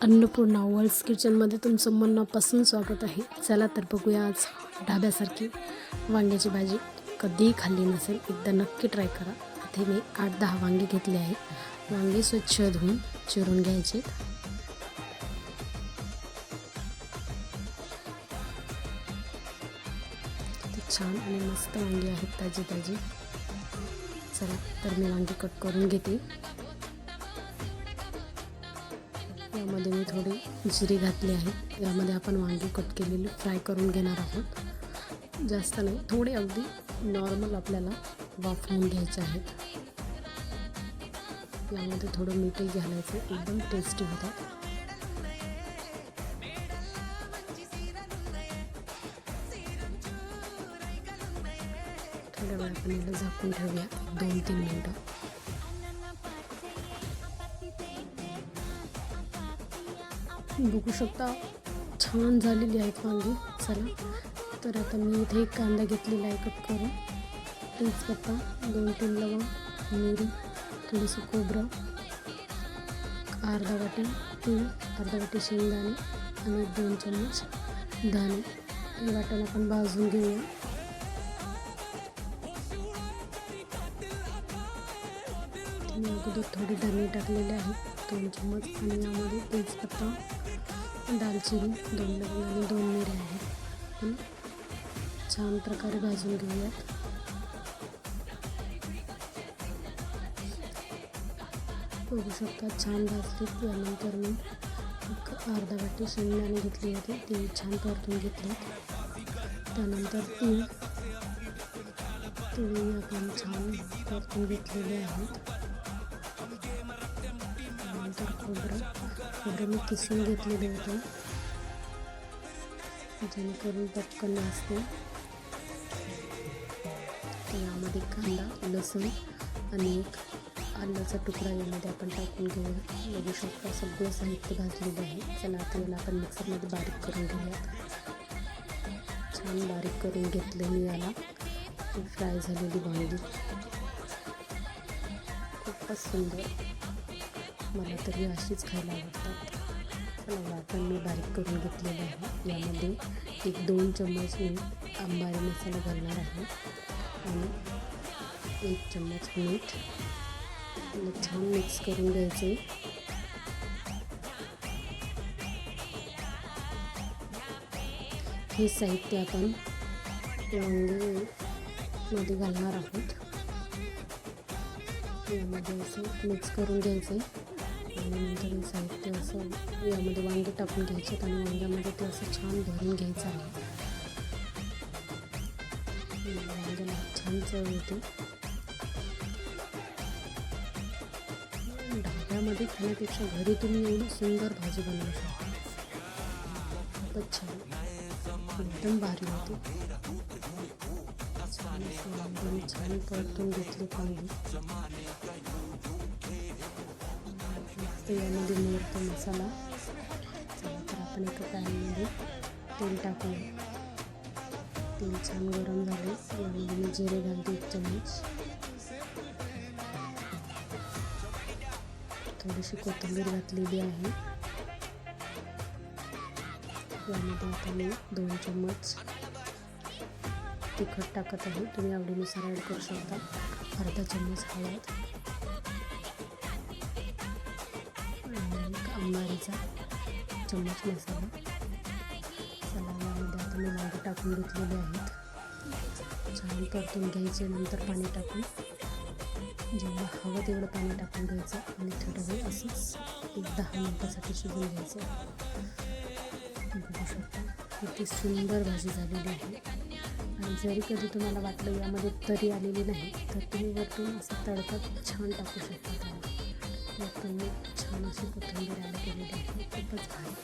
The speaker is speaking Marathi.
अन्नपूर्णा वर्ल्ड्स किचनमध्ये तुमचं मनापासून स्वागत आहे. चला तर बघूया आज ढाब्यासारखी वांग्याची भाजी. कधीही खाल्ली नसेल, एकदा नक्की ट्राय करा. इथे मी 8-10 वांगी घेतली आहेत. वांगी स्वच्छ धुवून चिरून घ्यायचे. छान आणि मस्त वांगी आहेत, ताजी ताजी. चला तर मी वांगी कट करून घेते. यामध्ये मी थोडी जिरी घातली आहे. यामध्ये आपण वांगी कट केलेली फ्राय करून घेणार आहोत. जास्त नाही, थोडे अगदी नॉर्मल आपल्याला वाफवून घ्यायचे आहेत. यामध्ये थोडं मीठही घालायचं, एकदम टेस्टी होतात. थोड्या वेळ आपण याला झाकून ठेवूया, 2-3 मिनटं. बघू शकता छान झालेली आहेत वांगी. चला तर आता मी इथे एक कांदा घेतलेला आहे कट करून, तेजपत्ता, 2-3 लवंग, मिरी, थोडंसं खोबरं, अर्धा वाटी तीळ, अर्धा वाटी शेंगदाणे आणि 2 चम्मच दाणे. हे वाटण आपण भाजून घेऊया. मी अगोदर थोडे धने टाकलेले आहेत, 2 चम्मच, आणि यामध्ये तेजपत्ता, दालचिनी, 2 लवंग आणि 2 मिरी आहेत. पण छान प्रकारे भाजून घेऊयात. बघू शकता छान भाजले. यानंतर मी एक अर्धा वाटी शेंगदाणे घेतले होते, ते छान परतून घेतले. त्यानंतर तीळ आपण छान परतून घेतलेले आहेत. त्यानंतर खोबरं मी किसून घेतलेले होते, जेणेकरून पटकन असते. यामध्ये कांदा, लसूण आणि एक आल्याचा तुकडा यामध्ये आपण टाकून घेऊया. बघू शकता सगळं साहित्य भाजलेलं आहे. चला आता याला आपण मिक्सरमध्ये बारीक करून घेऊयात. छान बारीक करून घेतलं मी याला. फ्राय झालेली वांगी खूपच सुंदर, मला तरी अशीच खायला आवडतात. चला वाटण मी बारीक करून घेतलेलं आहे. यामध्ये 1-2 चम्मच मी अंबारी मसाला घालणार आहे आणि 1 चम्मच मीठ. छान मिक्स करून घ्यायचे. हे साहित्य आपण वांगीमध्ये घालणार आहोत. यामध्ये असं मिक्स करून घ्यायचे आणि नंतर हे साहित्य असं यामध्ये वांगे टाकून घ्यायचे आणि वांग्यामध्ये ते असं छान भरून घ्यायचं आहे. वांग्याला छान चव येते. ढाब्यामध्ये खाण्यापेक्षा घरी तुम्ही एवढी सुंदर भाजी बनवू शकता. खूपच छान, एकदम भारी होते. छान परतून घेतले वांगी. यामध्ये मिळतो मसाला. तर आपण एका पॅनमध्ये तेल टाकूया. तेल छान गरम झाले. यामध्ये मी जिरे घालते 1 चम्मच. थोडीशी कोथिंबीर घातलेली आहे. यामध्ये आता मी 2 चम्मच तिखट टाकत आहे. तुम्ही आवडीनुसार ॲड करू शकता. अर्धा चम्मच हळद आणि एक अंबारीचा चम्मच मसाला. चला यामध्ये आता मी वांगे टाकून घेतलेले आहेत. छान परतून घ्यायचे. नंतर पाणी टाकून जेव्हा हवं तेवढं पाणी टाकून घ्यायचं आणि थोडं वेळ असंच 10 मिनिटासाठी शिजवून घ्यायचं. बघू शकता किती सुंदर भाजी झालेली आहे. आणि जरी कधी तुम्हाला वाटलं यामध्ये तरी आलेली नाही, तर तुम्ही वरतून असं तडका छान टाकू शकता. वरतून छान अशी कोथिंबीर ॲड केलेली आहे. खूपच भारी.